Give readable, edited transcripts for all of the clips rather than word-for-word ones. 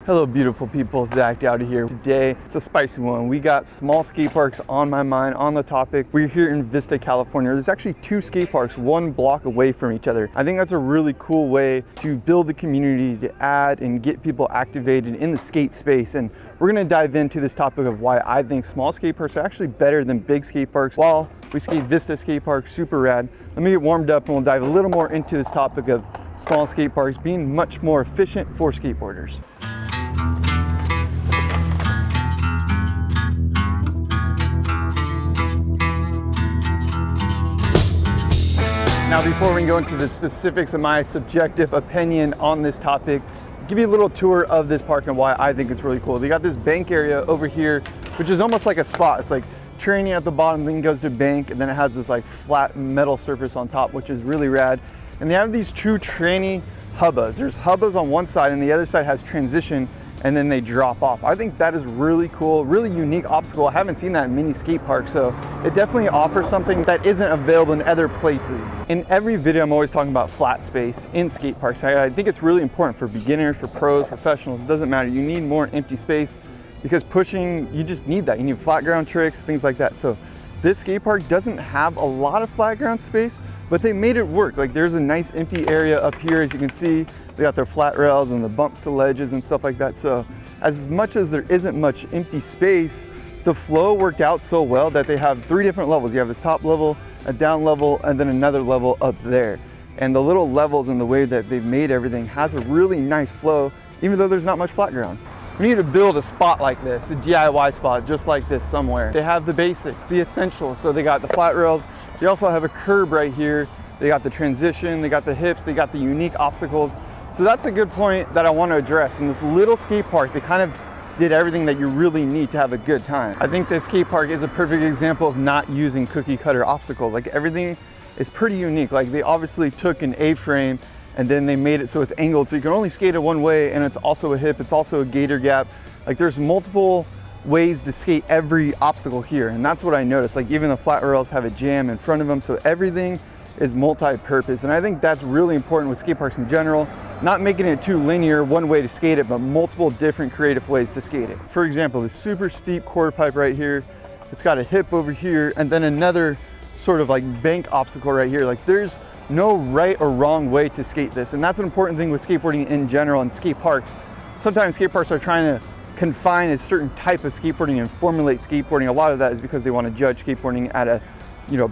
Hello beautiful people, Zack, Dowdy here. Today, it's a spicy one. We got small skate parks on my mind on the topic. We're here in Vista, California. There's actually two skate parks, one block away from each other. I think that's a really cool way to build the community, to add and get people activated in the skate space. And we're gonna dive into this topic of why I think small skate parks are actually better than big skate parks. While we skate Vista skate park, super rad. Let me get warmed up and we'll dive a little more into this topic of small skate parks being much more efficient for skateboarders. Now, before we go into the specifics of my subjective opinion on this topic, give you a little tour of this park and why I think it's really cool. They got this bank area over here, which is almost like a spot. It's like training at the bottom, then goes to bank, and then it has this like flat metal surface on top, which is really rad. And they have these two tranny hubbas. There's hubbas on one side and the other side has transition, and then they drop off. I think that is really cool, really unique obstacle. I haven't seen that in many skate parks, so it definitely offers something that isn't available in other places. In every video, I'm always talking about flat space in skate parks. I think it's really important for beginners, for pros, professionals, it doesn't matter. You need more empty space because pushing, you just need that. You need flat ground tricks, things like that. So this skate park doesn't have a lot of flat ground space, but they made it work. Like there's a nice empty area up here, as you can see. They got their flat rails and the bumps to ledges and stuff like that. So as much as there isn't much empty space, the flow worked out so well that they have three different levels. You have this top level, a down level, and then another level up there. And the little levels and the way that they've made everything has a really nice flow, even though there's not much flat ground. We need to build a spot like this, a DIY spot just like this somewhere. They have the basics, the essentials. So they got the flat rails. They also have a curb right here. They got the transition, they got the hips, they got the unique obstacles. So that's a good point that I want to address. In this little skate park, they kind of did everything that you really need to have a good time. I think this skate park is a perfect example of not using cookie cutter obstacles. Like everything is pretty unique. Like they obviously took an A-frame and then they made it so it's angled so you can only skate it one way, and it's also a hip, it's also a gator gap. Like there's multiple ways to skate every obstacle here, and that's what I noticed. Like even the flat rails have a jam in front of them, so everything is multi-purpose. And I think that's really important with skate parks in general, not making it too linear, one way to skate it, but multiple different creative ways to skate it. For example, the super steep quarter pipe right here, it's got a hip over here, and then another sort of like bank obstacle right here. Like there's no right or wrong way to skate this. And that's an important thing with skateboarding in general and skate parks. Sometimes skate parks are trying to confine a certain type of skateboarding and formulate skateboarding. A lot of that is because they want to judge skateboarding at a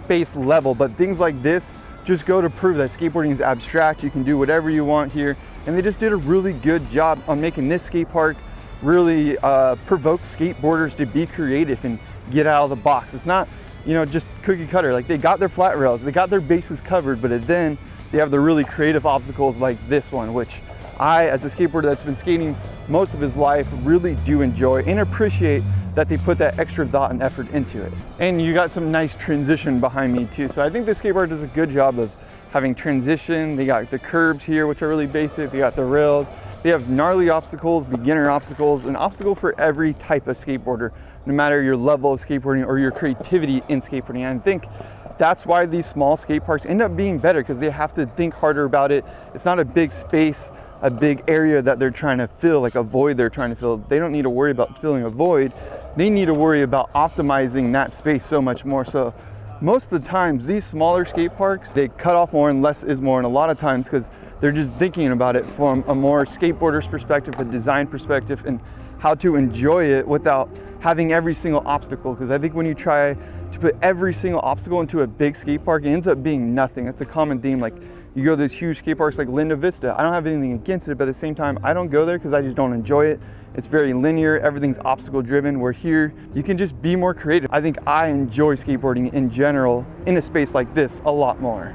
base level, but things like this just go to prove that skateboarding is abstract. You can do whatever you want here, and they just did a really good job on making this skate park really provoke skateboarders to be creative and get out of the box. It's not just cookie cutter. Like they got their flat rails, they got their bases covered, but then they have the really creative obstacles like this one, which I, as a skateboarder that's been skating most of his life, really do enjoy and appreciate that they put that extra thought and effort into it. And you got some nice transition behind me too. So I think the skateboard does a good job of having transition. They got the curbs here, which are really basic. They got the rails. They have gnarly obstacles, beginner obstacles, an obstacle for every type of skateboarder, no matter your level of skateboarding or your creativity in skateboarding. And I think that's why these small skate parks end up being better, because they have to think harder about it. It's not a big space, a big area that they're trying to fill, like a void they're trying to fill. They don't need to worry about filling a void. They need to worry about optimizing that space so much more. So most of the times, these smaller skate parks, they cut off more and less is more. And a lot of times, because they're just thinking about it from a more skateboarder's perspective, a design perspective, and how to enjoy it without having every single obstacle. Because I think when you try to put every single obstacle into a big skate park, it ends up being nothing. That's a common theme. Like you go to those huge skate parks like Linda Vista. I don't have anything against it, but at the same time, I don't go there because I just don't enjoy it. It's very linear, everything's obstacle driven, where here, you can just be more creative. I think I enjoy skateboarding in general in a space like this a lot more.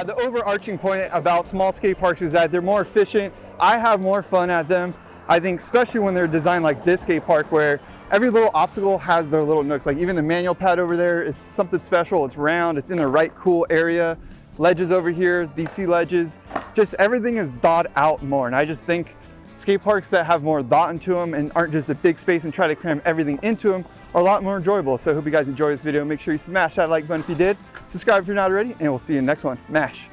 the overarching point about small skate parks is that they're more efficient. I have more fun at them. I think especially when they're designed like this skate park where every little obstacle has their little nooks. Like even the manual pad over there is something special. It's round, it's in the right cool area. Ledges over here, DC ledges, just everything is thought out more. And I just think skate parks that have more thought into them and aren't just a big space and try to cram everything into them are a lot more enjoyable. So I hope you guys enjoyed this video. Make sure you smash that like button if you did. Subscribe if you're not already, and we'll see you in the next one. Mash.